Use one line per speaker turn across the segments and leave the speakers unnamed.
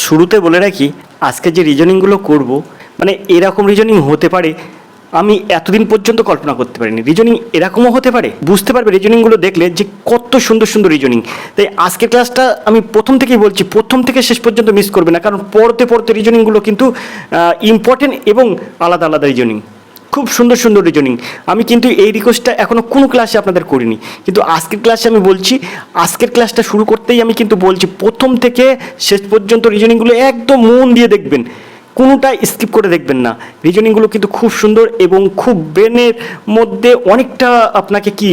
শুরুতে বলে রাখি, আজকে যে রিজনিংগুলো করব মানে এরকম রিজনিং হতে পারে আমি এতদিন পর্যন্ত কল্পনা করতে পারিনি। রিজনিং এরকমও হতে পারে, বুঝতে পারবে রিজনিংগুলো দেখলে যে কত সুন্দর সুন্দর রিজনিং। তাই আজকের ক্লাসটা আমি প্রথম থেকেই বলছি, প্রথম থেকে শেষ পর্যন্ত মিস করবে না, কারণ পড়তে পড়তে রিজনিংগুলো কিন্তু ইম্পর্টেন্ট এবং আলাদা আলাদা রিজনিং, খুব সুন্দর সুন্দর রিজনিং। আমি কিন্তু এই রিকোয়েস্টটা এখনও কোনো ক্লাসে আপনাদের করিনি, কিন্তু আজকের ক্লাসে আমি বলছি। আজকের ক্লাসটা শুরু করতেই আমি কিন্তু বলছি, প্রথম থেকে শেষ পর্যন্ত রিজনিংগুলো একদম মন দিয়ে দেখবেন, কোনোটা স্কিপ করে দেখবেন না। রিজনিংগুলো কিন্তু খুব সুন্দর এবং খুব ব্রেনের মধ্যে অনেকটা আপনাকে কি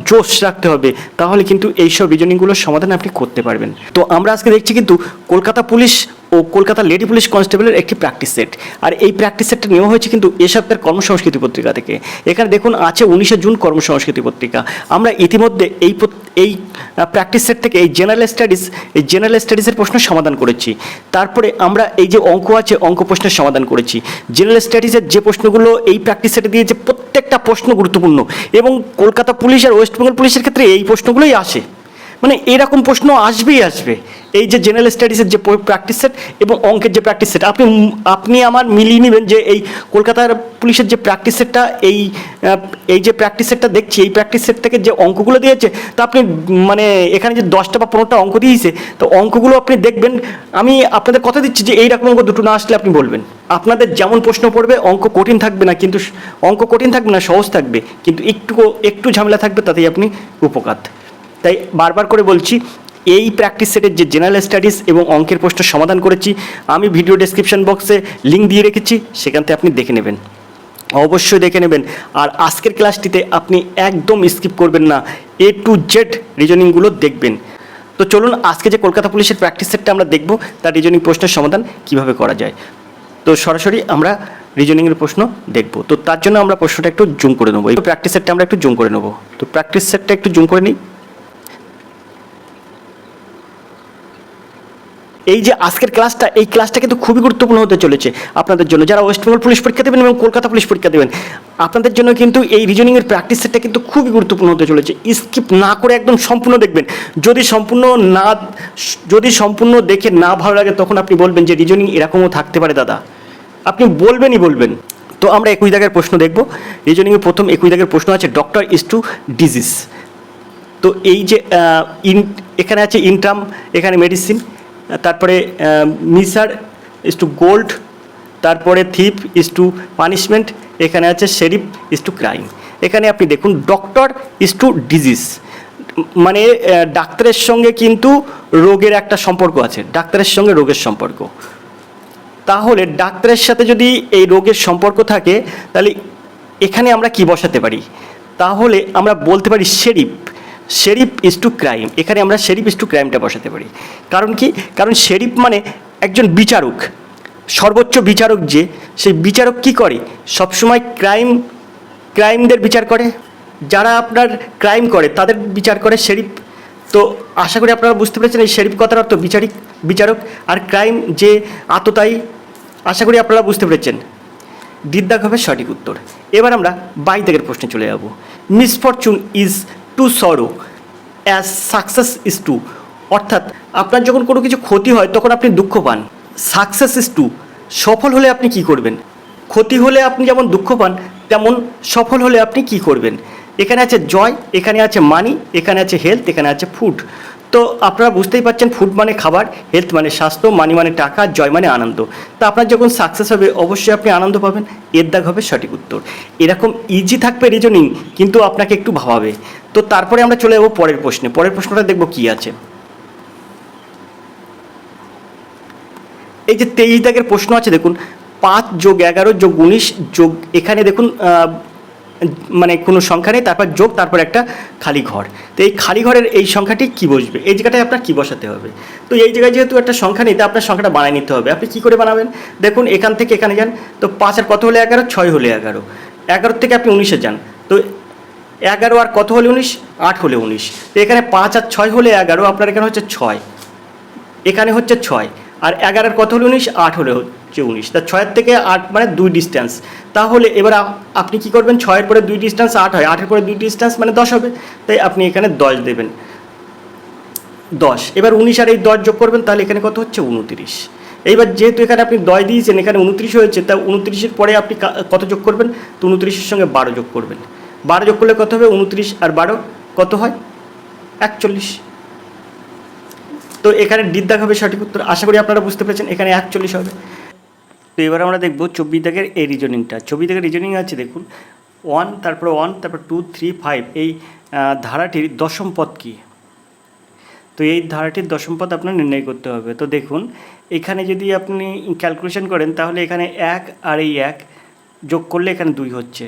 জোশ রাখতে হবে, তাহলে কিন্তু এইসব রিজনিংগুলোর সমাধান আপনি করতে পারবেন। তো আমরা আজকে দেখছি কিন্তু কলকাতা পুলিশ ও কলকাতা লেডি পুলিশ কনস্টেবলের একটি প্র্যাকটিস সেট। আর এই প্র্যাকটিস সেটটা নেওয়া হয়েছে কিন্তু এ সপ্তাহের কর্মসংস্কৃতি পত্রিকা থেকে। এখানে দেখুন আছে 19শে জুন কর্মসংস্কৃতি পত্রিকা। আমরা ইতিমধ্যে এই প্র্যাকটিস সেট থেকে এই জেনারেল স্টাডিজের প্রশ্ন সমাধান করেছি। তারপরে আমরা এই যে অঙ্ক আছে, অঙ্ক প্রশ্নের সমাধান করেছি। জেনারেল স্টাডিজের যে প্রশ্নগুলো এই প্র্যাকটিস সেটে দিয়েছে, প্রত্যেকটা প্রশ্ন গুরুত্বপূর্ণ, এবং কলকাতা পুলিশ আর ওয়েস্ট বেঙ্গল পুলিশের ক্ষেত্রে এই প্রশ্নগুলোই আসে, মানে এরকম প্রশ্ন আসবেই আসবে। এই যে জেনারেল স্টাডিজের যে প্র্যাকটিস সেট এবং অঙ্কের যে প্র্যাকটিস সেট, আপনি আমার মিলিয়ে নেবেন যে এই কলকাতার পুলিশের যে প্র্যাকটিস সেটটা, এই যে প্র্যাকটিস সেটটা দেখছি, এই প্র্যাকটিস সেট থেকে যে অঙ্কগুলো দিয়েছে, তা আপনি মানে এখানে যে 10টা বা 15টা অঙ্ক দিয়েছে, তো অঙ্কগুলো আপনি দেখবেন। আমি আপনাদের কথা দিচ্ছি যে এইরকম অঙ্ক দুটো না আসলে আপনি বলবেন। আপনাদের যেমন প্রশ্ন পড়বে, অঙ্ক কঠিন থাকবে না, কিন্তু অঙ্ক কঠিন থাকবে না, সহজ থাকবে, কিন্তু একটু ঝামেলা থাকবে, তাতেই আপনি উপকার। তাই বারবার করে বলছি, এই প্র্যাকটিস সেটের যে জেনারেল স্টাডিজ এবং অঙ্কের প্রশ্ন সমাধান করেছি, আমি ভিডিও ডেসক্রিপশন বক্সে লিঙ্ক দিয়ে রেখেছি, সেখান থেকে আপনি দেখে নেবেন, অবশ্যই দেখে নেবেন। আর আজকের ক্লাসটিতে আপনি একদম স্কিপ করবেন না, A to Z রিজনিংগুলো দেখবেন। তো চলুন আজকে যে কলকাতা পুলিশের প্র্যাকটিস সেটটা আমরা দেখব, তার রিজনিং প্রশ্নের সমাধান কিভাবে করা যায়। তো সরাসরি আমরা রিজনিংয়ের প্রশ্ন দেখব। তো তার জন্য আমরা প্রশ্নটা একটু জুম করে নেবো, এই প্র্যাকটিস সেটটা আমরা একটু জুম করে নেবো। তো প্র্যাকটিস সেটটা একটু জুম করে নিই। এই যে আজকের ক্লাসটা, এই ক্লাসটা কিন্তু খুবই গুরুত্বপূর্ণ হতে চলেছে আপনাদের জন্য, যারা ওয়েস্ট বেঙ্গল পুলিশ পরীক্ষা দেবেন এবং কলকাতা পুলিশ পরীক্ষা দেবেন। আপনাদের জন্য কিন্তু এই রিজনিংয়ের প্র্যাকটিস সেটটা কিন্তু খুবই গুরুত্বপূর্ণ হতে চলেছে। স্কিপ না করে একদম সম্পূর্ণ দেখবেন। যদি সম্পূর্ণ দেখে না ভালো লাগে, তখন আপনি বলবেন যে রিজনিং এরকমও থাকতে পারে দাদা, আপনি বলবেন। তো আমরা 21 দাগের প্রশ্ন দেখব। রিজনিংয়ের প্রথম 21 দাগের প্রশ্ন আছে, ডক্টর ইজ টু ডিজিজ। তো এই যে এখানে আছে ইনট্রাম, এখানে মেডিসিন, তারপরে মিসার ইজ টু গোল্ড, তারপরে থিপ ইজ টু পানিশমেন্ট, এখানে আছে শেরিফ ইজ টু ক্রাইম। এখানে আপনি দেখুন ডক্টর ইজ টু ডিজিজ, মানে ডাক্তারের সঙ্গে কিন্তু রোগের একটা সম্পর্ক আছে, ডাক্তারের সঙ্গে রোগের সম্পর্ক। তাহলে ডাক্তারের সাথে যদি এই রোগের সম্পর্ক থাকে, তাহলে এখানে আমরা কি বসাতে পারি? তাহলে আমরা বলতে পারি শেরিফ ইজ টু ক্রাইম। এখানে আমরা শেরিফ ইজ টু ক্রাইমটা বসাতে পারি। কারণ কি? কারণ শেরিফ মানে একজন বিচারক, সর্বোচ্চ বিচারক, যে সেই বিচারক কি করে, সবসময় ক্রাইমদের বিচার করে, যারা আপনার ক্রাইম করে তাদের বিচার করে শেরিফ। তো আশা করি আপনারা বুঝতে পেরেছেন এই শেরিফ কথার অর্থ বিচারক, আর ক্রাইম যে আততায়ী। আশা করি আপনারা বুঝতে পেরেছেন। দিদ্দাগ হবে সঠিক উত্তর। এবার আমরা 22 দাগের প্রশ্নে চলে যাব। মিসফরচুন ইজ টু সরো অ্যাজ সাকসেস ইজ টু। অর্থাৎ আপনার যখন কোনো কিছু ক্ষতি হয়, তখন আপনি দুঃখ পান। সাকসেস ইজ টু, সফল হলে আপনি কি করবেন? ক্ষতি হলে আপনি যেমন দুঃখ পান, তেমন সফল হলে আপনি কি করবেন? এখানে আছে জয়, এখানে আছে মানি, এখানে আছে হেলথ, এখানে আছে ফুড। তো আপনারা বুঝতেই পারছেন, ফুড মানে খাবার, হেলথ মানে স্বাস্থ্য, মানি মানে টাকা, জয় মানে আনন্দ। তো আপনার যখন সাকসেস হবে, অবশ্যই আপনি আনন্দ পাবেন। এর দাগ হবে সঠিক উত্তর। এরকম ইজি থাকবে রিজনিং, কিন্তু আপনাকে একটু ভাবাবে। তো তারপরে আমরা চলে যাবো পরের প্রশ্নে। পরের প্রশ্নটা দেখব কি আছে। এই যে 23 দাগের প্রশ্ন আছে, দেখুন 5 + 11 + 19 যোগ, এখানে দেখুন মানে কোনো সংখ্যা নেই, তারপর যোগ, তারপর একটা খালি ঘর। তো এই খালি ঘরের এই সংখ্যাটি কি বসবে? এই জায়গাটায় আপনার কি বসাতে হবে? তো এই জায়গায় যেহেতু একটা সংখ্যা নেই, তা আপনার সংখ্যাটা বানিয়ে নিতে হবে। আপনি কি করে বানাবেন? দেখুন এখান থেকে এখানে যান, তো 5 আর কত হলে 11, 6 হলে 11, 11 থেকে আপনি 19-এ যান, তো 11 আর কত হলে 19, 8 হলে 19। তো এখানে 5 আর 6 হলে 11, আপনার এখানে হচ্ছে 6, এখানে হচ্ছে 6, আর 11 আর কত হলে 19, 8 হলে হচ্ছে 19। তা 6 থেকে 8 মানে 2 ডিস্টেন্স। তাহলে এবার আপনি কি করবেন? 6-এর পরে 2 ডিস্টেন্স 8 হয়, 8-এর পরে 2 ডিস্টেন্স মানে 10 হবে। তাই আপনি এখানে 10 দেবেন, 10। এবার 19 আর এই 10 যোগ করবেন, তাহলে এখানে কত হচ্ছে? 29। এইবার যেহেতু এখানে আপনি 10 দিয়েছেন, এখানে 29 হয়েছে, তা 29-এর পরে আপনি কত যোগ করবেন? তো 29-এর সঙ্গে 12 যোগ করবেন। 12 যোগ করলে কত হবে? 29 আর 12 কত হয়? 41। তো এখানে ডির দাগ হবে সঠিক উত্তর। আশা করি আপনারা বুঝতে পেরেছেন, এখানে 41 হবে। তো এবার আমরা দেখব 24 দাগের এই রিজনিংটা। 24 দাগের রিজনিং আছে দেখুন, 1, তারপর 1, তারপর 2, 3, 5, এই ধারাটির দশম পদ কী? তো এই ধারাটির দশম পদ আপনার নির্ণয় করতে হবে। তো দেখুন, এখানে যদি আপনি ক্যালকুলেশন করেন তাহলে এখানে 1 আর এই 1 যোগ করলে এখানে 2 হচ্ছে,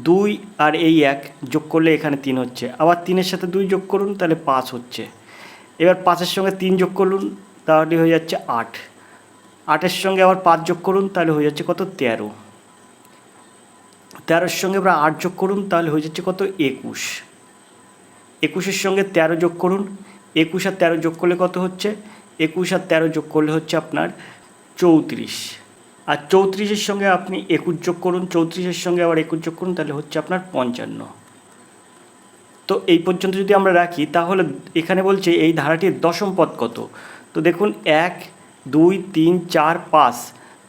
2 আর এই 1 যোগ করলে এখানে 3 হচ্ছে, আবার 3-এর সাথে 2 যোগ করুন তাহলে 5 হচ্ছে। এবার 5-এর সঙ্গে 3 যোগ করুন তাহলে হয়ে যাচ্ছে 8, 8-এর সঙ্গে আবার 5 যোগ করুন তাহলে হয়ে যাচ্ছে কত? 13, 13-এর সঙ্গে আবার 8 যোগ করুন তাহলে হয়ে যাচ্ছে কত? 21, 21-এর সঙ্গে 13 যোগ করুন, 21 আর 13 যোগ করলে কত হচ্ছে? 21 আর 13 যোগ করলে হচ্ছে আপনার 34, আর 34-এর সঙ্গে আপনি 21 যোগ করুন, 34-এর সঙ্গে আবার 21 যোগ করুন তাহলে হচ্ছে আপনার 55। তো এই পর্যন্ত যদি আমরা রাখি তাহলে এখানে বলছে এই ধারাটির দশম পদ কত। তো দেখুন 1, 2, 3, 4, 5,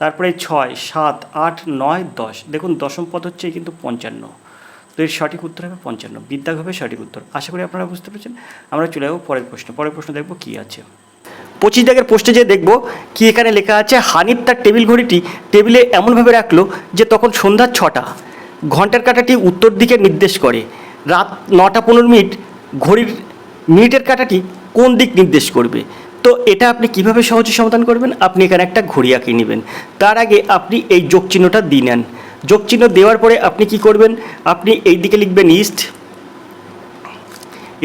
তারপরে 6, 7, 8, 9, 10, দেখুন দশম পদ হচ্ছে কিন্তু 55। তো এর সঠিক উত্তর হবে 55, বিদ্যাগ হবে সঠিক উত্তর। আশা করি আপনারা বুঝতে পেরেছেন। আমরা চলে যাবো পরের প্রশ্ন। পরের প্রশ্ন দেখব কী আছে। 25 দাগের পোস্টে যে দেখব কি এখানে লেখা আছে, হানিফ তার টেবিল ঘড়িটি টেবিলে এমনভাবে রাখলো যে তখন সন্ধ্যা 6টা, ঘন্টার কাঁটাটি উত্তর দিকে নির্দেশ করে, রাত 9টা 15 মিনিট, ঘড়ির মিনিটের কাঁটাটি কোন দিক নির্দেশ করবে। তো এটা আপনি কিভাবে সহজে সমাধান করবেন? আপনি এখানে একটা ঘড়ি আঁকে নেবেন। তার আগে আপনি এই যোগ চিহ্নটা দিয়ে নেন। যোগ চিহ্ন দেওয়ার পরে আপনি কি করবেন? আপনি এই দিকে লিখবেন ইস্ট,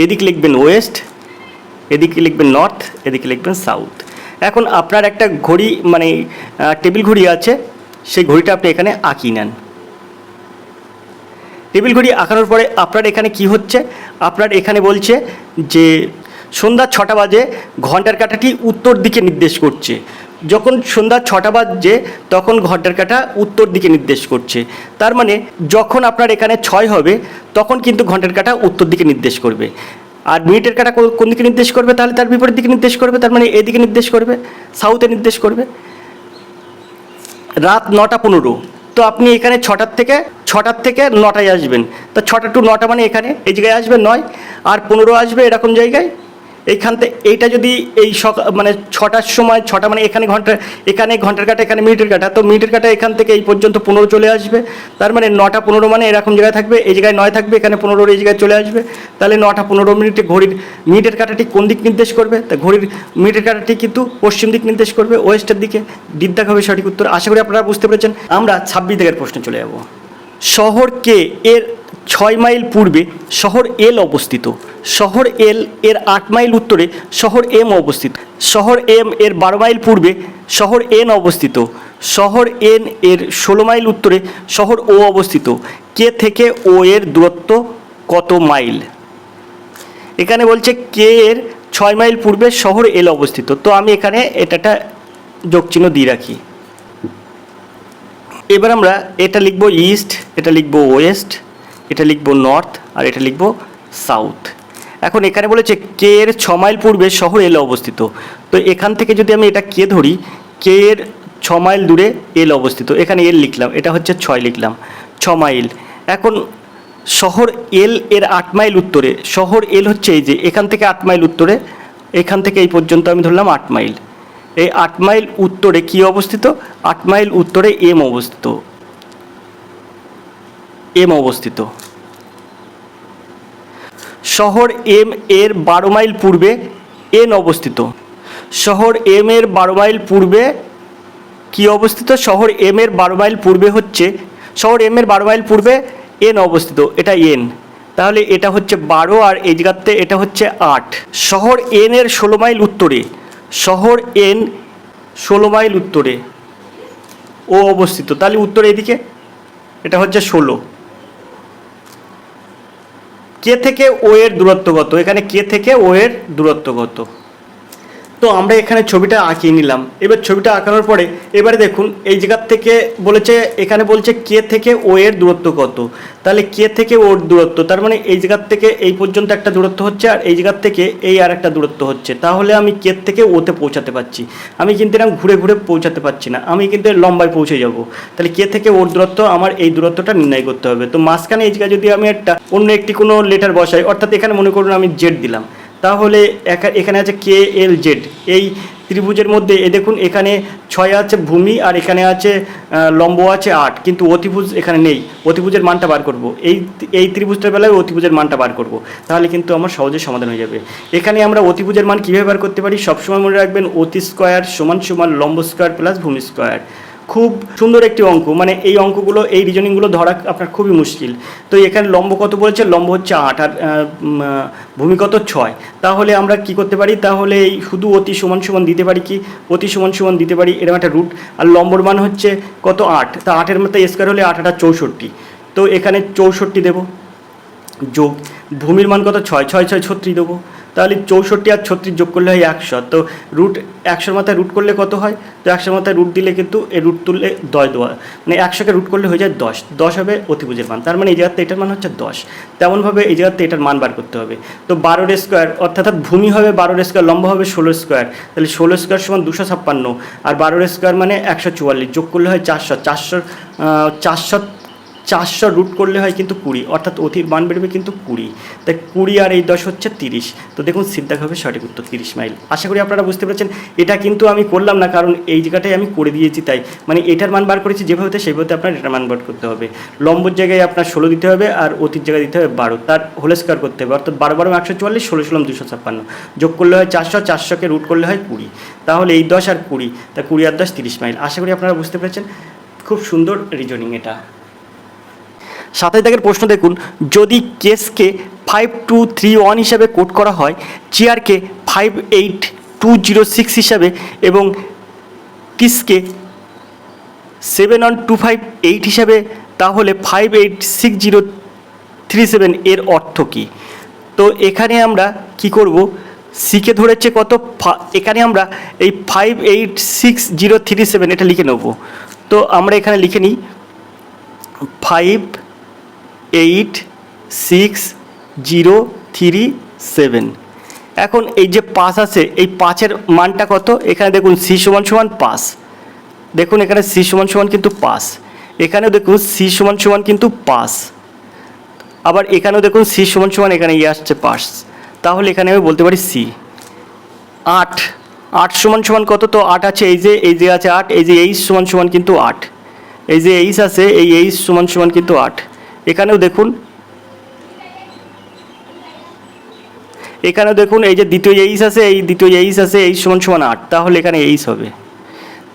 এদিকে লিখবেন ওয়েস্ট, এদিকে লিখবেন নর্থ, এদিকে লিখবেন সাউথ। এখন আপনার একটা ঘড়ি মানে টেবিল ঘড়ি আছে, সেই ঘড়িটা আপনি এখানে আঁকিয়ে নেন। টেবিল ঘড়ি আঁকানোর পরে আপনার এখানে কি হচ্ছে? আপনার এখানে বলছে যে সন্ধ্যা 6টা বাজে, ঘন্টার কাঁটাটি উত্তর দিকে নির্দেশ করছে। যখন সন্ধ্যা 6টা বাজছে তখন ঘন্টার কাঁটা উত্তর দিকে নির্দেশ করছে। তার মানে যখন আপনার এখানে 6 হবে তখন কিন্তু ঘন্টার কাঁটা উত্তর দিকে নির্দেশ করবে। আর মিনিটের কাঁটা কোন দিকে নির্দেশ করবে? তাহলে তার বিপরীত দিকে নির্দেশ করবে, তার মানে এদিকে নির্দেশ করবে, সাউথে নির্দেশ করবে। রাত 9টা 15, তো আপনি এখানে 6টার থেকে 9টায় আসবেন। তা 6টা টু 9টা মানে এখানে এই জায়গায় আসবে 9, আর 15 আসবে এরকম জায়গায়। এইখান থেকে এইটা যদি এই মানে 6টার সময় 6টা মানে এখানে ঘন্টার কাঁটা, এখানে মিনিটের কাঁটা, তো মিনিটের কাঁটা এখান থেকে এই পর্যন্ত 15 চলে আসবে। তার মানে 9টা 15 মানে এরকম জায়গায় থাকবে, এই জায়গায় 9 থাকবে, এখানে 15 এই জায়গায় চলে আসবে। তাহলে 9টা 15 মিনিটে ঘড়ির মিনিটের কাঁটাটি কোন দিক নির্দেশ করবে? তা ঘড়ির মিনিটের কাঁটাটি কিন্তু পশ্চিম দিক নির্দেশ করবে, ওয়েস্টের দিকে। ডিদ্দাগ হবে সঠিক উত্তর। আশা করি আপনারা বুঝতে পেরেছেন। আমরা 26 দাগের প্রশ্নে চলে যাব। শহর কে এর 6 মাইল পূর্বে শহর এল অবস্থিত, শহর এল এর 8 মাইল উত্তরে শহর এম অবস্থিত, শহর এম এর 12 মাইল পূর্বে শহর এন অবস্থিত, শহর এন এর 16 মাইল উত্তরে শহর ও অবস্থিত। কে থেকে ও এর দূরত্ব কত মাইল? এখানে বলছে কে এর 6 মাইল পূর্বে শহর এল অবস্থিত। তো আমি এখানে এটা যোগচিহ্ন দিয়ে রাখি। এবার আমরা এটা লিখব ইস্ট, এটা লিখব ওয়েস্ট, এটা লিখব নর্থ, আর এটা লিখব সাউথ। এখন এখানে বলেছে কে এর 6 মাইল পূর্বে শহর এল অবস্থিত। তো এখান থেকে যদি আমি এটা কে ধরি, কে এর 6 মাইল দূরে এল অবস্থিত, এখানে এল লিখলাম, এটা হচ্ছে 6 লিখলাম, 6 মাইল। এখন শহর এল এর 8 মাইল উত্তরে, শহর এল হচ্ছে এই যে এখান থেকে 8 মাইল উত্তরে, এখান থেকে এই পর্যন্ত আমি ধরলাম 8 মাইল। এই 8 মাইল উত্তরে কি অবস্থিত? 8 মাইল উত্তরে এম অবস্থিত, এম অবস্থিত। শহর এম এর 12 মাইল পূর্বে এন অবস্থিত, শহর এম এর 12 মাইল পূর্বে কি অবস্থিত? শহর এম এর 12 মাইল পূর্বে হচ্ছে, শহর এম এর 12 মাইল পূর্বে এন অবস্থিত, এটা এন। তাহলে এটা হচ্ছে 12 আর এই জায়গাতে এটা হচ্ছে 8। শহর এন এর 16 মাইল উত্তরে, শহর এন 16 মাইল উত্তরে ও অবস্থিত, তাহলে উত্তরে এদিকে এটা হচ্ছে 16। কে থেকে ও এর দূরত্ব কত? এখানে কে থেকে ও এর দূরত্ব কত? তো আমরা এখানে ছবিটা আঁকিয়ে নিলাম। এবার ছবিটা আঁকানোর পরে এবারে দেখুন এই জায়গার থেকে বলেছে, এখানে বলছে কে থেকে ও এর দূরত্ব কত। তাহলে কে থেকে ওর দূরত্ব, তার মানে এই জায়গার থেকে এই পর্যন্ত একটা দূরত্ব হচ্ছে, আর এই জায়গার থেকে এই আর একটা দূরত্ব হচ্ছে। তাহলে আমি কে থেকে ওতে পৌঁছাতে পারছি। আমি কিন্তু এরকম ঘুরে ঘুরে পৌঁছাতে পারছি না, আমি কিন্তু লম্বায় পৌঁছে যাব। তাহলে কে থেকে ওর দূরত্ব, আমার এই দূরত্বটা নির্ণয় করতে হবে। তো মাঝখানে এই জায়গায় যদি আমি একটা অন্য একটি কোনো লেটার বসাই, অর্থাৎ এখানে মনে করুন আমি জেড দিলাম, তাহলে এখানে আছে কে এল জেড। এই ত্রিভুজের মধ্যে এ দেখুন এখানে 6 আছে ভূমি, আর এখানে আছে লম্ব আছে 8, কিন্তু অতিভুজ এখানে নেই। অতিভুজের মানটা বার করব, এই ত্রিভুজটার বেলায় অতিভুজের মানটা বার করব, তাহলে কিন্তু আমার সহজে সমাধান হয়ে যাবে। এখানে আমরা অতিভুজের মান কীভাবে বার করতে পারি, সবসময় মনে রাখবেন অতি স্কোয়ার সমান সমান লম্ব স্কোয়ার প্লাস ভূমি স্কোয়ার। খুব সুন্দর একটি অঙ্ক, মানে এই অঙ্কগুলো, এই রিজনিংগুলো ধরা আপনার খুবই মুশকিল। তো এখানে লম্ব কত বলেছে, লম্ব হচ্ছে 8, আর ভূমি কত 6। তাহলে আমরা কি করতে পারি, তাহলে এই শুধু অতি সমান সমান দিতে পারি, কি অতি সমান সমান দিতে পারি এরকম একটা রুট। আর লম্বর মান হচ্ছে কত 8, তা 8-এর মধ্যে স্কোয়ার হলে 8 8 64, তো এখানে 64 দেবো। যোগ ভূমির মান কত 6, 6 6 36 দেবো। তাহলে 64 আর 36 যোগ করলে হয় 100। তো রুট 100-র মাথায় রুট করলে কত হয়, তো 100-র মাথায় রুট দিলে কিন্তু এই রুট তুললে 10 দেওয়া, মানে 100-কে রুট করলে হয়ে যায় 10, 10 হবে অতিভুজের মান। তার মানে এই জায়গাতে এটার মান হচ্ছে 10। তেমনভাবে এই জায়গাতে এটার মান বার করতে হবে। তো 12 স্কোয়ার, অর্থাৎ ভূমি হবে 12 স্কোয়ার, লম্ব হবে 16 স্কোয়ার, তাহলে 16 স্কোয়ার সমান 256, আর 12 স্কোয়ার মানে 144, যোগ করলে হয় 400, 400 রুট করলে হয় কিন্তু 20, অর্থাৎ অতির মান বেরোবে কিন্তু 20। তাই 20 আর এই 10 হচ্ছে 30। তো দেখুন সিদ্ধাভাবে সঠিক উত্তর 30 মাইল। আশা করি আপনারা বুঝতে পেরেছেন। এটা কিন্তু আমি করলাম না, কারণ এই জায়গাটাই আমি করে দিয়েছি, তাই মানে এটার মান বার করেছি যেভাবে হতে সেইভাবে আপনার এটার মান বার করতে হবে। লম্বর জায়গায় আপনার 16 দিতে হবে, আর অতির জায়গায় দিতে হবে 12, তার হোল স্কোয়ার করতে হবে, অর্থাৎ 12 12 144, 16 16 256, যোগ করলে হয় 400, 400-কে রুট করলে হয় 20। তাহলে এই 10 আর 20, তা 20 আর 10 30 মাইল। আশা করি আপনারা বুঝতে পেরেছেন। খুব সুন্দর রিজনিং এটা। 27 দাগের প্রশ্ন দেখুন, যদি কেসকে 5231 হিসাবে কোড করা হয়, চেয়ারকে 58206 হিসাবে এবং টিসকে 71258 হিসাবে, তাহলে 5866037 এর অর্থ কী? তো এখানে আমরা কি করব, সিকে ধরেছে কত, এখানে আমরা এই 5866037 এটা লিখে নেব। তো আমরা এখানে লিখে নিই 5866037। এখন এই যে 5 আছে, এই 5-এর মানটা কত, এখানে দেখুন সি সমান সমান 5, দেখুন এখানে সি সমান সমান কিন্তু 5, এখানেও দেখুন সি সমান সমান কিন্তু 5, আবার এখানেও দেখুন সি সমান সমান, এখানে আসছে 5, তাহলে এখানে আমি বলতে পারি সি। 8 8 সমান সমান কত, তো 8 আছে এই যে আছে 8, এই যে এইচ সমান সমান কিন্তু 8, এই যে এইচ আছে, এই এইচ সমান সমান কিন্তু 8। এখানেও দেখুন এই যে দ্বিতীয় এইচ আছে, এই দ্বিতীয় এইচ আছে, এইচ সমান সমান 8, তাহলে এখানে এইচ হবে।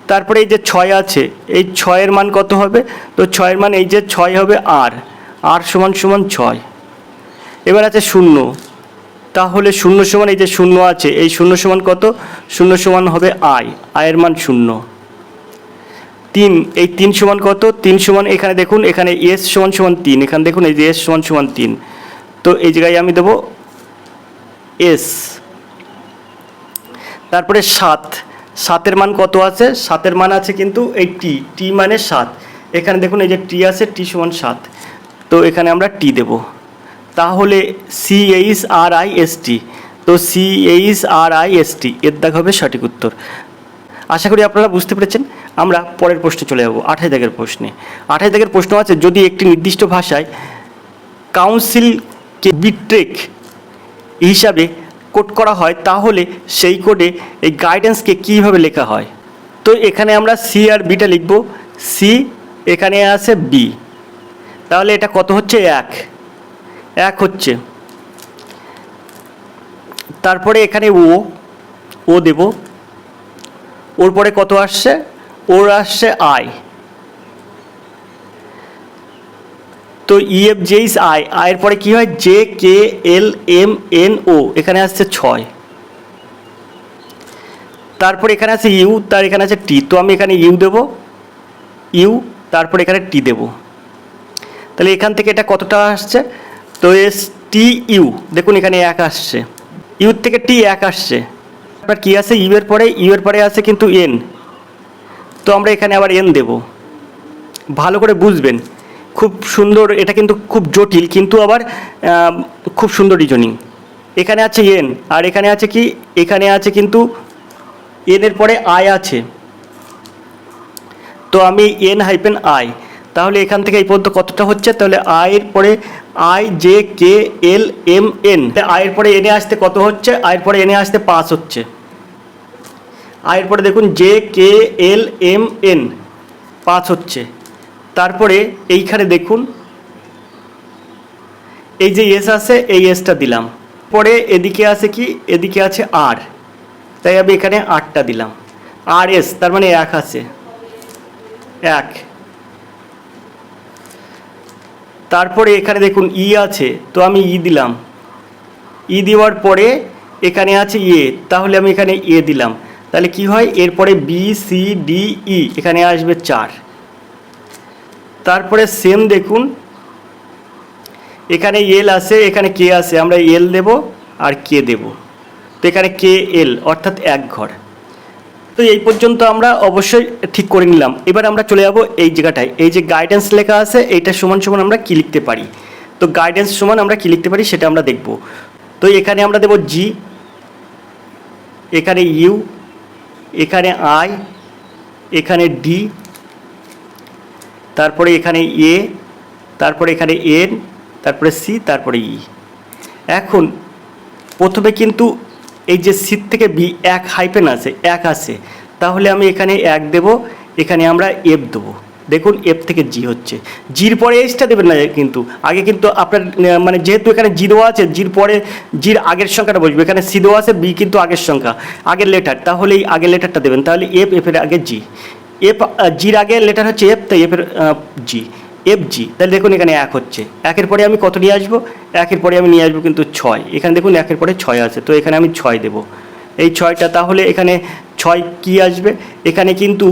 তারপরে এই যে 6 আছে, এই 6-এর মান কত হবে, তো 6-এর মান এই যে 6 হবে আর সমান সমান 6। এবার আছে 0, তাহলে 0 সমান এই যে 0 আছে, এই 0 সমান কত, 0 সমান হবে আয়ের মান 0। 3, এই 3 সমান কত, 3 সমান এখানে দেখুন, এখানে এস সমান সমান 3, এখানে দেখুন এই যে এস সমান সমান 3, তো এই জায়গায় আমি দেবো এস। তারপরে 7-এর মান কত আছে, 7-এর মান আছে কিন্তু এই টি মানে 7, এখানে দেখুন এই যে টি আছে, টি সমান 7, তো এখানে আমরা টি দেব। তাহলে CHRIST, তো CHRIST এর দাগ হবে সঠিক উত্তর। আশা করি আপনারা বুঝতে পেরেছেন। আমরা পরের প্রশ্নে চলে যাব, 28 দাগের প্রশ্নে। 28 দাগের প্রশ্ন আছে, যদি একটি নির্দিষ্ট ভাষায় কাউন্সিলকে বিট্রেক হিসাবে কোড করা হয়, তাহলে সেই কোডে এই গাইডেন্সকে কীভাবে লেখা হয়? তো এখানে আমরা সি আর বিটা লিখব। সি, এখানে আছে বি, তাহলে এটা কত হচ্ছে, 1 হচ্ছে। তারপরে এখানে ও দেব, ওর পরে কত আসছে, ওর আসছে আই, তো ইএফ জেইস আয়ের পরে কি হয়, J K L M N O, এখানে আসছে 6। তারপরে এখানে আছে ইউ, তার এখানে আছে টি, তো আমি এখানে ইউ দেব, তারপরে এখানে টি দেব। তাহলে এখান থেকে এটা কতটা আসছে, তো এস টি ইউ, দেখুন এখানে 1 আসছে, ইউর থেকে টি 1 আসছে, আপনার কী আছে ইউ এর পরে আছে কিন্তু এন, তো আমরা এখানে আবার এন দেব। ভালো করে বুঝবেন, খুব সুন্দর, এটা কিন্তু খুব জটিল কিন্তু আবার খুব সুন্দর রিজনিং। এখানে আছে এন আর এখানে আছে কি, এখানে আছে কিন্তু এন এর পরে আই আছে, তো আমি এন হাইপেন আই, তাহলে এখান থেকে এই পর্যন্ত কতটা হচ্ছে, তাহলে আই এর পরে I J K L M N, আয়ের পরে এনে আসতে কত হচ্ছে, আয়ের পরে এনে আসতে 5 হচ্ছে। আয়ের পরে দেখুন J K L M N 5 হচ্ছে। তারপরে এইখানে দেখুন এই যে এস আছে, এই এসটা দিলাম, পরে এদিকে আছে কি, এদিকে আছে আর, তাই আমি এখানে আরটা দিলাম, আর এস তার মানে 1 আছে 1। তারপরে এখানে দেখুন ই আছে, তো আমি ই দিলাম, ই দেওয়ার পরে এখানে আছে এ, তাহলে আমি এখানে এ দিলাম, তাহলে কি হয়, এরপরে বি সি ডি ই এখানে আসবে 4। তারপরে সেম দেখুন এখানে এল আছে, এখানে কে আছে, আমরা এল দেব আর কে দেব, তো এখানে কে এল অর্থাৎ 1 ঘর। তো এই পর্যন্ত আমরা অবশ্যই ঠিক করে নিলাম। এবার আমরা চলে যাব এই জায়গাটায়, এই যে গাইডেন্স লেখা আছে এইটা সমান সমান আমরা কি লিখতে পারি, তো গাইডেন্স সমান আমরা কি লিখতে পারি সেটা আমরা দেখব। তো এখানে আমরা দেব জি, এখানে ইউ, এখানে আই, এখানে ডি, তারপরে এখানে এ, তারপরে এখানে এন, তারপরে সি, তারপরে ই। এখন প্রথমে কিন্তু এই যে সি থেকে বি 1 হাইপেন আছে, 1 আছে, তাহলে আমি এখানে 1 দেব, এখানে আমরা এফ দেবো। দেখুন এফ থেকে জি হচ্ছে, জির পরে এইচটা দেবেন না কিন্তু, আগে কিন্তু আপনার মানে যেহেতু এখানে জি দেওয়া আছে, জির পরে জির আগের সংখ্যাটা বসবে, এখানে সি দেওয়া আছে, বি কিন্তু আগের সংখ্যা, আগের লেটার, তাহলে এই আগের লেটারটা দেবেন, তাহলে এফ, এফের আগে জি, এফ জির আগে লেটার হচ্ছে এফ, তাই এফের জি, এফ জি, তাহলে দেখুন এখানে 1 হচ্ছে। 1-এর পরে আমি কত নিয়ে আসবো, 1-এর পরে আমি নিয়ে আসবো কিন্তু 6, এখানে দেখুন 1-এর পরে 6 আছে, তো এখানে আমি 6 দেবো, এই 6টা, তাহলে এখানে 6 কি আসবে, এখানে কিন্তু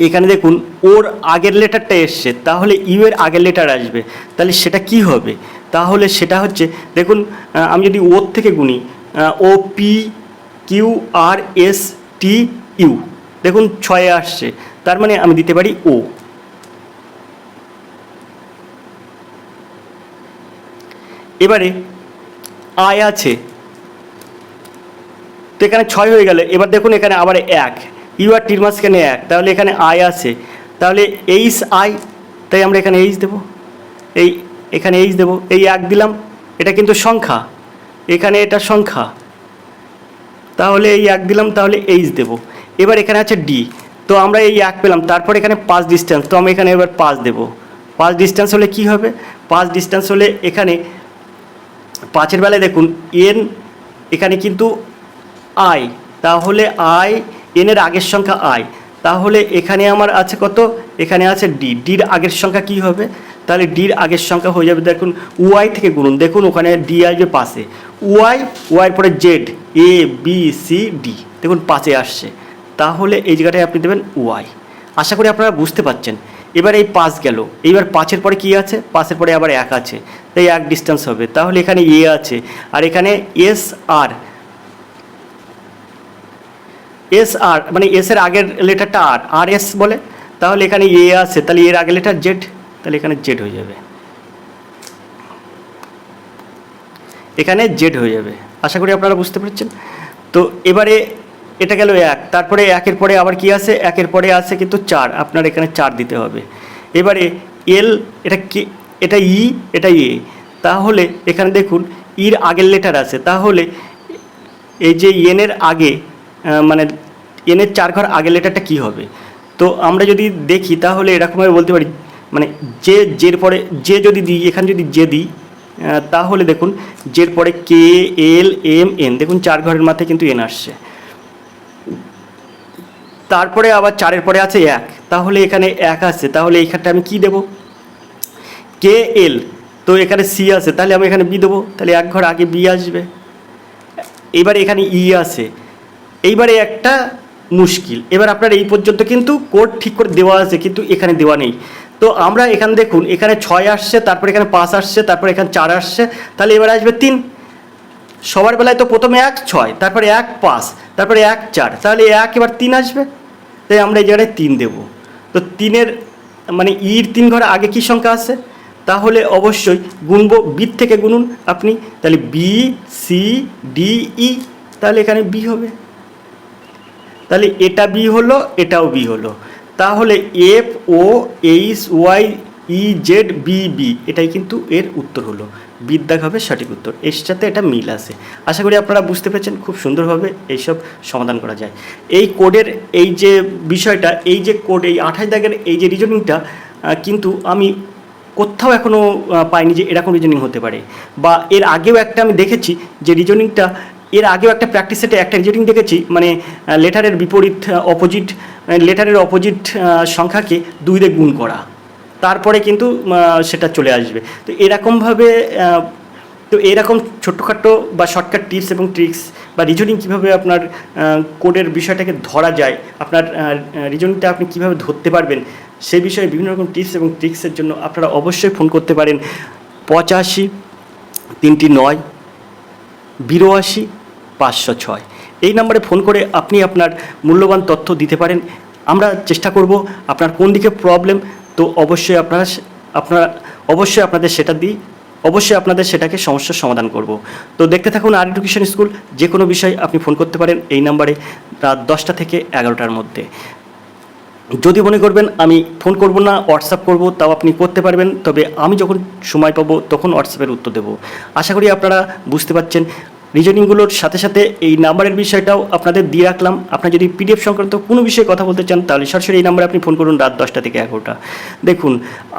এখানে দেখুন ওর আগের লেটারটা এসছে, তাহলে ইউ এর আগের লেটার আসবে, তাহলে সেটা কি হবে, তাহলে সেটা হচ্ছে দেখুন আমি যদি ওর থেকে গুনি, O P Q R S T U, দেখুন 6 আসছে, তার মানে আমি দিতে পারি ও। এবারে আই আছে, তো এখানে 6 হয়ে গেল, এবার দেখুন এখানে আবার 1, ইউ আর টির মাঝখানে 1, তাহলে এখানে আই আছে, তাহলে এইচ আই, তাই আমরা এখানে এইচ দেবো, এখানে এইচ দেবো, এই 1 দিলাম, এটা কিন্তু সংখ্যা, এখানে এটা সংখ্যা, তাহলে এই 1 দিলাম, তাহলে এইচ দেবো। এবার এখানে আছে ডি, তো আমরা এই 1 পেলাম, তারপর এখানে 5 ডিস্টেন্স, তো আমি এখানে এবার 5 দেবো। 5 ডিস্টেন্স হলে কি হবে, 5 ডিস্টেন্স হলে এখানে 5-এর বেলায় দেখুন এন, এখানে কিন্তু আই, তাহলে আই, এনের আগের সংখ্যা আই, তাহলে এখানে আমার আছে কত, এখানে আছে ডি, ডির আগের সংখ্যা কি হবে, তাহলে ডির আগের সংখ্যা হয়ে যাবে, দেখুন ওয়াই থেকে গুনুন, দেখুন ওখানে ডি আসবে পাশে, ওয়াই পরে Z, A B C D, দেখুন 5-এ আসছে, তাহলে এই জায়গাটায় আপনি দেবেন ওয়াই। আশা করি আপনারা বুঝতে পারছেন। এবার এই 5 গেল, এইবার 5-এর পরে কি আছে, 5-এর পরে আবার 1 আছে, তাই 1 ডিস্টেন্স হবে, তাহলে এখানে এ আছে, আর এখানে এস আর, এস আর মানে এস এর আগের লেটারটা আর, আর এস বলে, তাহলে এখানে এ আছে, তাহলে এর আগের লেটার জেড, তাহলে এখানে জেড হয়ে যাবে, এখানে জেড হয়ে যাবে। আশা করি আপনারা বুঝতে পেরেছেন। তো এবারে এটা গেল 1, তারপরে 1-এর পরে আবার কি আছে, 1-এর পরে আছে কিন্তু 4, আপনার এখানে 4 দিতে হবে। এবারে এল, এটা কি, এটা ই, এটা এ, তাহলে এখানে দেখুন ইর আগের লেটার আছে, তাহলে এই যে এনের আগে মানে এনের 4 ঘর আগের লেটারটা কি হবে, তো আমরা যদি দেখি তাহলে এরকমভাবে বলতে পারি, মানে জের পরে জে যদি দিই, এখানে যদি জে দিই, তাহলে দেখুন জের পরে কে এল এম এন, দেখুন 4 ঘরের মাথায় কিন্তু এন আসছে, তারপরে আবার 4-এর পরে আছে 1, তাহলে এখানে 1 আছে, তাহলে এইখানটা আমি কি দেব, কে এল, তো এখানে সি আছে, তাহলে আমি এখানে বি দেবো, তাহলে 1 ঘর আগে বি আসবে। এবারে এখানে ই আছে, এইবারে একটা মুশকিল, এবার আপনার এই পর্যন্ত কিন্তু কোড ঠিক করে দেওয়া আছে, কিন্তু এখানে দেওয়া নেই, তো আমরা এখানে দেখুন এখানে 6 আসছে, তারপরে এখানে 5 আসছে, তারপরে এখানে 4 আসছে, তাহলে এবার আসবে 3, সবার বেলায় তো প্রথমে 1 6, তারপরে 1 5, তারপরে 1 4, তাহলে 1 এবার 3 আসবে, তাই আমরা এই জায়গায় 3 দেবো। তো 3-এর মানে ইর 3 ঘরে আগে কী সংখ্যা আছে, তাহলে অবশ্যই গুনবো, বির থেকে গুনুন আপনি, তাহলে বি সি ডি ই, তাহলে এখানে বি হবে, তাহলে এটা বি হলো, এটাও বি হলো, তাহলে F O H Y E Z B B, এটাই কিন্তু এর উত্তর হলো, বিদ্যাগ হবে সঠিক উত্তর। এর সাথে এটা মিল আছে। আশা করি আপনারা বুঝতে পেরেছেন, খুব সুন্দরভাবে এইসব সমাধান করা যায়। এই কোডের এই যে বিষয়টা, এই যে কোড, এই 28 দাগের এই যে রিজনিংটা, কিন্তু আমি কোথাও এখনও পাইনি যে এরকম রিজনিং হতে পারে। বা এর আগেও একটা আমি দেখেছি যে রিজনিংটা, এর আগেও একটা প্র্যাকটিস সেটে একটা রিজনিং দেখেছি, মানে লেটারের বিপরীত অপোজিট, লেটারের অপোজিট সংখ্যাকে 2 দিয়ে গুণ করা, তারপরে কিন্তু সেটা চলে আসবে। তো এরকমভাবে, তো এরকম ছোট্টখাট্টো বা শর্টকাট টিপস এবং ট্রিক্স বা রিজনিং কীভাবে আপনার কোডের বিষয়টাকে ধরা যায়, আপনার রিজনিংটা আপনি কীভাবে ধরতে পারবেন, সেই বিষয়ে বিভিন্ন রকম টিপস এবং ট্রিক্সের জন্য আপনারা অবশ্যই ফোন করতে পারেন 85 309 82 506, এই নম্বরে ফোন করে আপনি আপনার মূল্যবান তথ্য দিতে পারেন। আমরা চেষ্টা করব আপনার কোন দিকে প্রবলেম, তো অবশ্যই অবশ্যই আপনাদের সেটা দিই, অবশ্যই আপনাদের সেটাকে সমস্যার সমাধান করব। তো দেখতে থাকুন আর এডুকেশন স্কুল। যে কোনো বিষয় আপনি ফোন করতে পারেন এই নাম্বারে রাত 10টা থেকে 11টার মধ্যে। যদি মনে করবেন আমি ফোন করব না, হোয়াটসঅ্যাপ করব, তাও আপনি করতে পারবেন, তবে আমি যখন সময় পাবো তখন হোয়াটসঅ্যাপের উত্তর দেবো। আশা করি আপনারা বুঝতে পারছেন। রিজনিংগুলোর সাথে সাথে এই নাম্বারের বিষয়টাও আপনাদের দিয়ে রাখলাম। আপনার যদি পিডিএফ সংক্রান্ত কোনো বিষয়ে কথা বলতে চান, তাহলে সরাসরি এই নাম্বারে আপনি ফোন করুন রাত 10টা থেকে 11টা। দেখুন,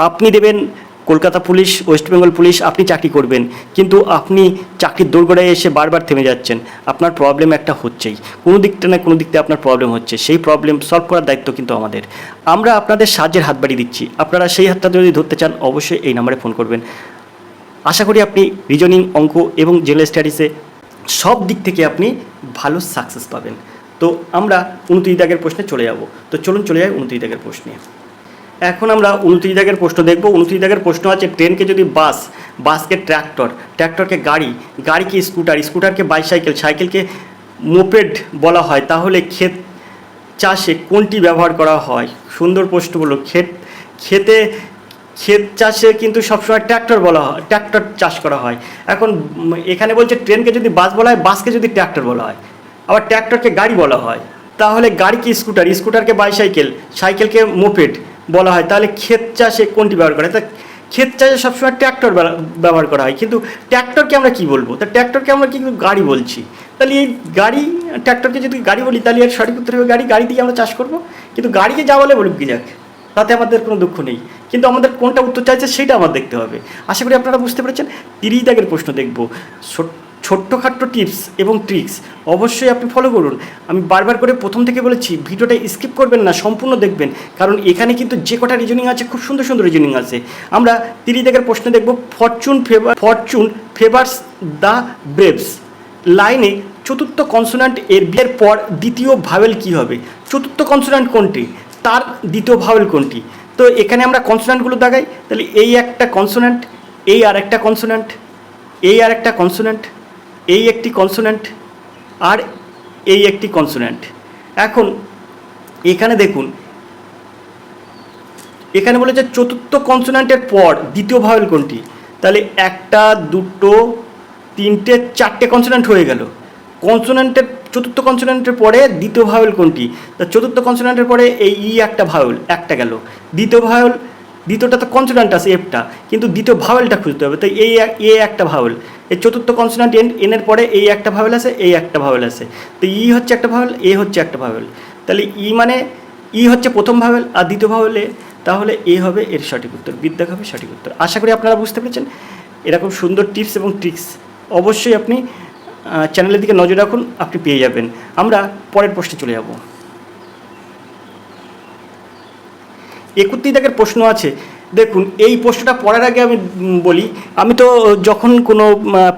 আপনি দেবেন Kolkata police, West Bengal police, আপনি চাকরি করবেন, কিন্তু আপনি চাকরির দোরগোড়ায় এসে বারবার থেমে যাচ্ছেন। আপনার প্রবলেম একটা হচ্ছেই, কোনো দিকটা না কোনো দিকতে আপনার প্রবলেম হচ্ছে, সেই প্রবলেম সলভ করার দায়িত্ব কিন্তু আমাদের। আমরা আপনাদের সাহায্যের হাত বাড়িয়ে দিচ্ছি, আপনারা সেই হাতটা যদি ধরতে চান অবশ্যই এই নাম্বারে ফোন করবেন। আশা করি আপনি রিজনিং, অঙ্ক এবং জেনারেল স্টাডিজে সব দিক থেকে আপনি ভালো সাকসেস পাবেন। তো আমরা 29 দাগের প্রশ্নে চলে যাব। তো চলুন চলে যাই 29 দাগের প্রশ্নে। এখন আমরা 29 দাগের প্রশ্ন দেখব। 29 দাগের প্রশ্ন আছে, ট্রেনকে যদি বাস, বাসকে ট্র্যাক্টর, ট্র্যাক্টরকে গাড়ি, গাড়িকে স্কুটার, স্কুটারকে বাইসাইকেল, সাইকেলকে মোপেড বলা হয়, তাহলে ক্ষেত চাষে কোনটি ব্যবহার করা হয়? সুন্দর প্রশ্ন বলো। ক্ষেত চাষে কিন্তু সবসময় ট্র্যাক্টর বলা হয়, ট্র্যাক্টর চাষ করা হয়। এখন এখানে বলছে ট্রেনকে যদি বাস বলা হয়, বাসকে যদি ট্র্যাক্টর বলা হয়, আবার ট্র্যাক্টরকে গাড়ি বলা হয়, তাহলে গাড়িকে স্কুটার, স্কুটারকে বাইসাইকেল, সাইকেলকে মোপেড বলা হয়, তাহলে ক্ষেত চাষে কোনটি ব্যবহার করা হয়? তা ক্ষেত চাষে সবসময় ট্র্যাক্টর ব্যবহার করা হয়, কিন্তু ট্র্যাক্টরকে আমরা কী বলবো? তা ট্র্যাক্টরকে আমরা কিন্তু গাড়ি বলছি, তাহলে এই গাড়ি, ট্র্যাক্টরকে যদি গাড়ি বলি তাহলে এর সঠিক উত্তর হবে গাড়ি, গাড়ি দিয়ে আমরা চাষ করবো। কিন্তু গাড়িকে যা বলে বলুক কি যাক, তাতে আমাদের কোনো দুঃখ নেই, কিন্তু আমাদের কোনটা উত্তর চাইছে সেটা আমার দেখতে হবে। আশা করি আপনারা বুঝতে পেরেছেন। 30 দাগের প্রশ্ন দেখব। ছোট্টখাট্টো টিপস এবং ট্রিক্স অবশ্যই আপনি ফলো করুন। আমি বারবার করে প্রথম থেকে বলেছি, ভিডিওটা স্কিপ করবেন না, সম্পূর্ণ দেখবেন, কারণ এখানে কিন্তু যে কটা রিজনিং আছে খুব সুন্দর সুন্দর রিজনিং আছে। আমরা 30 দাগের প্রশ্ন দেখব। ফরচুন ফেভার্স দ্য ব্রেভস লাইনে চতুর্থ কনসোনান্ট এর বিয়ের পর দ্বিতীয় ভাওয়েল কী হবে? চতুর্থ কনসোনান্ট কোনটি, তার দ্বিতীয় ভাওয়েল কোনটি? তো এখানে আমরা কনসোনান্টগুলো দাগাই, তাহলে এই একটা কনসোনান্ট, এই আর একটা কনসোনান্ট, এই আর একটা কনসোনান্ট, এই একটি কনসোনান্ট, আর এই একটি কনসোনান্ট। এখন এখানে দেখুন, এখানে বলেছে চতুর্থ কনসোনান্টের পর দ্বিতীয় ভাওয়েল কোনটি? তাহলে 1 2 3 4টে কনসোনান্ট হয়ে গেল। কনসোনান্টের চতুর্থ কনসোনান্টের পরে দ্বিতীয় ভাওয়েল কোনটি? তা চতুর্থ কনসোনান্টের পরে এই ই একটা ভাওয়েল, একটা গেল। দ্বিতীয় ভাওয়েল, দ্বিতীয়টা তো কনসোনান্ট আছে এফটা, কিন্তু দ্বিতীয় ভাওয়েলটা খুঁজতে হবে, তাই এই একটা ভাওয়েল। এই চতুর্থ কনসোনান্ট এনের পরে এই একটা ভাওয়েল আছে, এই একটা ভাওয়েল আছে, তো ই হচ্ছে একটা ভাওয়েল, এ হচ্ছে একটা ভাওয়েল, তাহলে ই মানে ই হচ্ছে প্রথম ভাওয়েল আর দ্বিতীয় ভাওয়েল এ, তাহলে এ হবে এর সঠিক উত্তর, বিদ্যাগ হবে সঠিক উত্তর। আশা করি আপনারা বুঝতে পেরেছেন। এরকম সুন্দর টিপস এবং ট্রিক্স অবশ্যই আপনি চ্যানেলের দিকে নজর রাখুন, আপনি পেয়ে যাবেন। আমরা পরের প্রশ্নে চলে যাব। 31 দাগের প্রশ্ন আছে। দেখুন, এই প্রশ্নটা পড়ার আগে আমি বলি, আমি তো যখন কোনো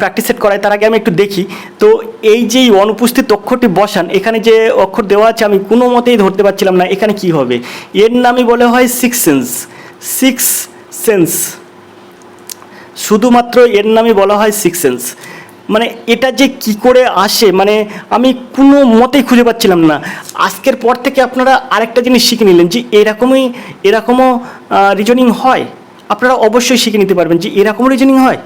প্র্যাকটিস সেট করাই তার আগে আমি একটু দেখি, তো এই যেই অনুপস্থিত অক্ষরটি বসান, এখানে যে অক্ষর দেওয়া আছে আমি কোনো মতেই ধরতে পারছিলাম না এখানে কি হবে। এর নামই বলে হয় সিক্স সেন্স, শুধুমাত্র এর নামই বলা হয় সিক্স সেন্স। মানে এটা যে কি করে আসে, মানে আমি কোনো মতেই খুঁজে পাচ্ছিলাম না। আজকের পর থেকে আপনারা আরেকটা জিনিস শিখে নিলেন যে এরকমও রিজনিং হয়। আপনারা অবশ্যই শিখে নিতে পারবেন যে এরকমও রিজনিং হয়।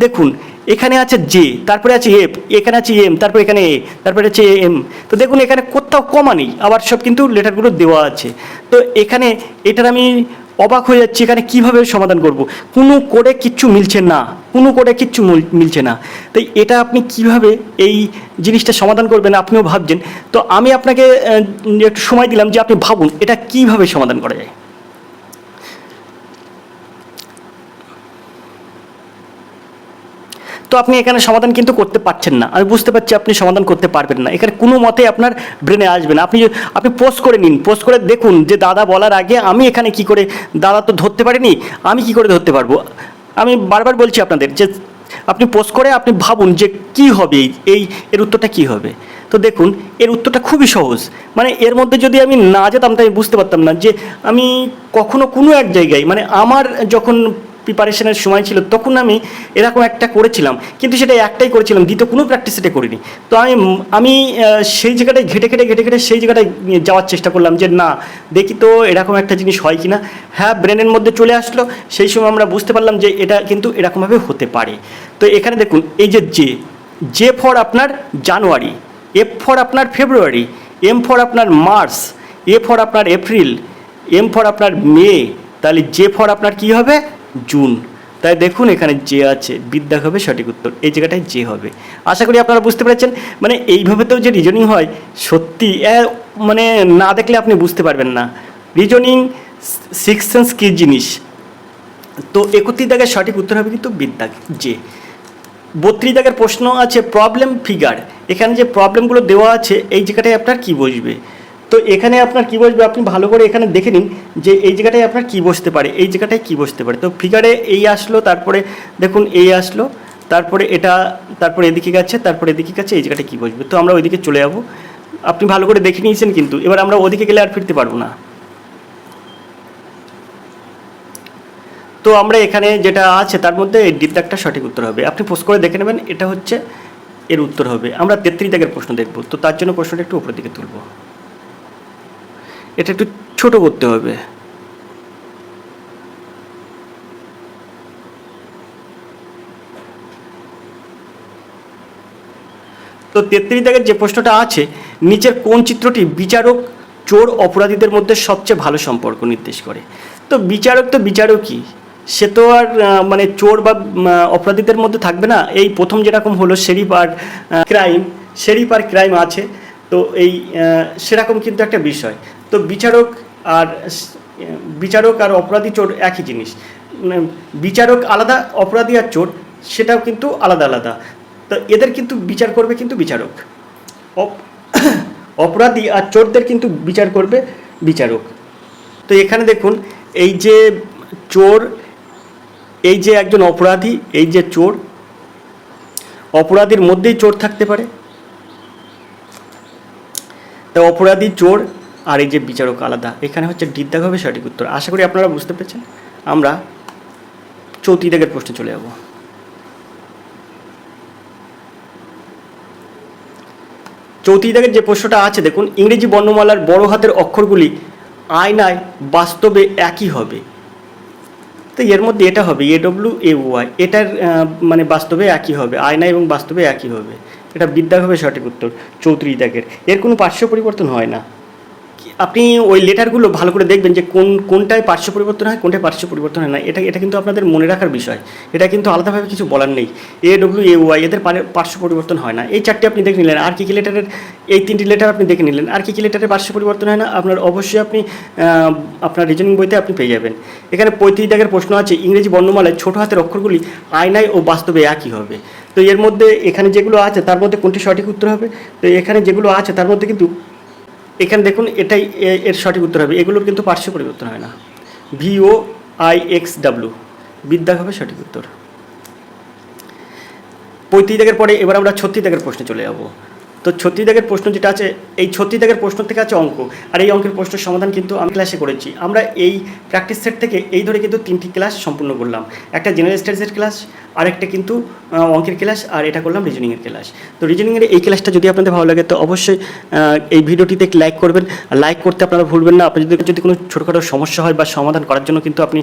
দেখুন এখানে আছে জে, তারপরে আছে এফ, এখানে আছে এম, তারপরে এখানে এ, তারপরে আছে এম। তো দেখুন এখানে কোথাও কমা নেই, আবার সব কিন্তু লেটারগুলো দেওয়া আছে। তো এখানে এটার আমি অবাক হয়ে যাচ্ছি, এখানে কিভাবে সমাধান করব। কোনো কোডে কিচ্ছু মিলছে না, কোনো কোডে কিচ্ছু মিলছে না। তো এটা আপনি কিভাবে এই জিনিসটা সমাধান করবেন আপনিও ভাবছেন। তো আমি আপনাকে একটু সময় দিলাম যে আপনি ভাবুন এটা কিভাবে সমাধান করা যায়। তো আপনি এখানে সমাধান কিন্তু করতে পারছেন না, আমি বুঝতে পারছি আপনি সমাধান করতে পারবেন না। এখানে কোনো মতে আপনার ব্রেনে আসবে না। আপনি পোস্ট করে নিন, পোস্ট করে দেখুন যে দাদা বলার আগে আমি এখানে কি করে, দাদা তো ধরতে পারিনি, আমি কি করে ধরতে পারবো। আমি বারবার বলছি আপনাদের যে আপনি পোস্ট করে আপনি ভাবুন যে কি হবে, এর উত্তরটা কি হবে। তো দেখুন এর উত্তরটা খুবই সহজ। মানে এর মধ্যে যদি আমি না যেতাম তাই আমি বুঝতে পারতাম না যে আমি কখনো কোনো এক জায়গায়, মানে আমার যখন প্রিপারেশনের সময় ছিল তখন আমি এরকম একটা করেছিলাম, কিন্তু সেটা একটাই করেছিলাম, দ্বিতীয় কোনো প্র্যাকটিস সেটা করিনি। তো আমি সেই জায়গাটায় ঘেটে ঘেটে সেই জায়গাটায় যাওয়ার চেষ্টা করলাম যে না দেখি তো এরকম একটা জিনিস হয় কি না। হ্যাঁ ব্রেনের মধ্যে চলে আসলো, সেই সময় আমরা বুঝতে পারলাম যে এটা কিন্তু এরকমভাবে হতে পারে। তো এখানে দেখুন এই যে জে ফর আপনার জানুয়ারি, এফ ফর আপনার ফেব্রুয়ারি, এম ফর আপনার মার্চ, এ ফর আপনার এপ্রিল, এম ফর আপনার মে, তাহলে জে ফর আপনার কি হবে জুন। তাই দেখুন এখানে যে আছে, বিদ্যা হবে সঠিক উত্তর, এই জায়গাটায় যে হবে। আশা করি আপনারা বুঝতে পেরেছেন। মানে এইভাবে তো যে রিজনিং হয় সত্যি মানে না দেখলে আপনি বুঝতে পারবেন না রিজনিং সিক্স সেন্স কী জিনিস। তো 31 দাগের সঠিক উত্তর হবে কিন্তু বিদ্যা যে। 32 দাগের প্রশ্ন আছে প্রবলেম ফিগার। এখানে যে প্রবলেমগুলো দেওয়া আছে এই জায়গাটায় আপনার কী বসবে। তো এখানে আপনার কী বসবে আপনি ভালো করে এখানে দেখে নিন যে এই জায়গাটায় আপনার কী বসতে পারে, এই জায়গাটায় কী বসতে পারে। তো ফিগারে এই আসলো, তারপরে দেখুন এই আসলো, তারপরে এটা, তারপরে এদিকে গেছে, তারপরে এদিকে গেছে, এই জায়গাটায় কী বসবে। তো আমরা ওইদিকে চলে যাব। আপনি ভালো করে দেখে নিয়েছেন, কিন্তু এবার আমরা ওদিকে গেলে আর ফিরতে পারবো না। তো আমরা এখানে যেটা আছে তার মধ্যে ডি দাগটা সঠিক উত্তর হবে। আপনি পোস্ট করে দেখে নেবেন, এটা হচ্ছে এর উত্তর হবে। আমরা 33 দাগের প্রশ্ন দেখব। তো তার জন্য প্রশ্নটা একটু উপরের দিকে তুলব, এটা একটু ছোট করতে হবে। তো 33 দাগের যে প্রশ্নটা আছে, নিচের কোন চিত্রটি বিচারক চোর অপরাধীদের মধ্যে সবচেয়ে ভালো সম্পর্ক নির্দেশ করে। তো বিচারকই, সে তো আর মানে চোর বা অপরাধীদের মধ্যে থাকবে না। এই প্রথম যেরকম হলো শেরিফ আর ক্রাইম আছে, তো এই সেরকম কিন্তু একটা বিষয়। তো বিচারক আর অপরাধী চোর একই জিনিস। বিচারক আলাদা, অপরাধী আর চোর সেটাও কিন্তু আলাদা আলাদা। তো এদের কিন্তু বিচার করবে কিন্তু বিচারক, অপরাধী আর চোরদের কিন্তু বিচার করবে বিচারক। তো এখানে দেখুন এই যে চোর, এই যে একজন অপরাধী, এই যে চোর, অপরাধীর মধ্যেই চোর থাকতে পারে। তো অপরাধী চোর আর এই যে বিচারক আলাদা, এখানে হচ্ছে ডি দাগ হবে সঠিক উত্তর। আশা করি আপনারা বুঝতে পেরেছেন। আমরা 34 দাগের প্রশ্নে চলে যাব। 34 দাগের যে প্রশ্নটা আছে দেখুন, ইংরেজি বর্ণমালার বড় হাতের অক্ষরগুলি আয়নায় বাস্তবে একই হবে। তো এর মধ্যে এটা হবে AWAY, এটার মানে বাস্তবে একই হবে, আয়না এবং বাস্তবে একই হবে। এটা বিদ্যা হবে সঠিক উত্তর 34 দাগের। এর কোনো পার্শ্ব পরিবর্তন হয় না। আপনি ওই লেটারগুলো ভালো করে দেখবেন যে কোনটায় পার্শ্ব পরিবর্তন হয়, কোনটায় পার্শ্ব পরিবর্তন হয় না। এটা কিন্তু আপনাদের মনে রাখার বিষয়। এটা কিন্তু আলাদাভাবে কিছু বলার নেই। AWAY এদের পার্শ্ব পরিবর্তন হয় না। এই চারটি আপনি দেখে নিলেন। আর কী লেটারের, এই 3টি লেটার আপনি দেখে নিলেন। আর কী লেটারের পার্শ্ব পরিবর্তন হয় না আপনার অবশ্যই আপনি আপনার রিজনিং বইতে আপনি পেয়ে যাবেন। এখানে 35 দাগের প্রশ্ন আছে, ইংরেজি বর্ণমালায় ছোটো হাতের অক্ষরগুলি আয়নায় ও বাস্তবে একই হবে। তো এর মধ্যে এখানে যেগুলো আছে তার মধ্যে কোনটি সঠিক উত্তর হবে। তো এখানে যেগুলো আছে তার মধ্যে কিন্তু এখানে দেখুন এটাই এর সঠিক উত্তর হবে। এগুলোর কিন্তু পার্শ্ব পরিবর্তন হয় না। VOIXW, বিদ্যা হবে সঠিক উত্তর। 35 দাগের পরে এবার আমরা 36 দাগের প্রশ্নে চলে যাব। তো 36 দাগের প্রশ্ন যেটা আছে, এই 36 দাগের প্রশ্ন থেকে আছে অঙ্ক, আর এই অঙ্কের প্রশ্নের সমাধান কিন্তু আমি ক্লাসে করেছি। আমরা এই প্র্যাকটিস সেট থেকে এই ধরে কিন্তু 3টি ক্লাস সম্পূর্ণ করলাম, একটা জেনারেল স্টাডিজের ক্লাস, আরেকটা কিন্তু অঙ্কের ক্লাস, আর এটা করলাম রিজনিংয়ের ক্লাস। তো রিজনিংয়ের এই ক্লাসটা যদি আপনাদের ভালো লাগে তো অবশ্যই এই ভিডিওটিতে লাইক করবেন। লাইক করতে আপনারা ভুলবেন না। আপনার যদি কোনো ছোটোখাটো সমস্যা হয় বা সমাধান করার জন্য কিন্তু আপনি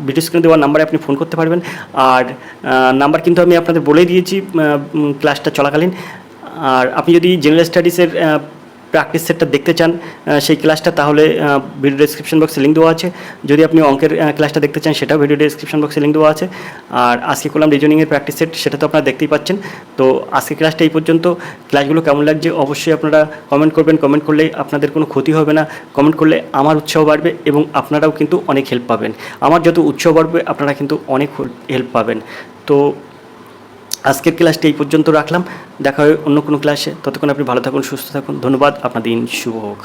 ভিডিও স্ক্রিনে দেওয়া নাম্বারে আপনি ফোন করতে পারবেন। আর নাম্বার কিন্তু আমি আপনাদের বলেই দিয়েছি ক্লাসটা চলাকালীন। আর আপনি যদি জেনারেল স্টাডিজের প্র্যাকটিস সেটটা দেখতে চান সেই ক্লাসটা, তাহলে ভিডিও ডেসক্রিপশন বক্সে লিঙ্ক দেওয়া আছে। যদি আপনি অঙ্কের ক্লাসটা দেখতে চান সেটাও ভিডিও ডেসক্রিপশন বক্সে লিঙ্ক দেওয়া আছে। আর আজকে করলাম রিজনিংয়ের প্র্যাকটিস সেট, সেটা তো আপনারা দেখতেই পাচ্ছেন। তো আজকে ক্লাসটা এই পর্যন্ত। ক্লাসগুলো কেমন লাগছে অবশ্যই আপনারা কমেন্ট করবেন। কমেন্ট করলে আপনাদের কোনো ক্ষতি হবে না, কমেন্ট করলে আমার উৎসাহ বাড়বে এবং আপনারাও কিন্তু অনেক হেল্প পাবেন। আমার যত উৎসাহ বাড়বে আপনারা কিন্তু অনেক হেল্প পাবেন। তো আজকের ক্লাসটি এই পর্যন্ত রাখলাম, দেখা হয় অন্য কোনো ক্লাসে। ততক্ষণ আপনি ভালো থাকুন, সুস্থ থাকুন। ধন্যবাদ, আপনার দিন শুভ হোক।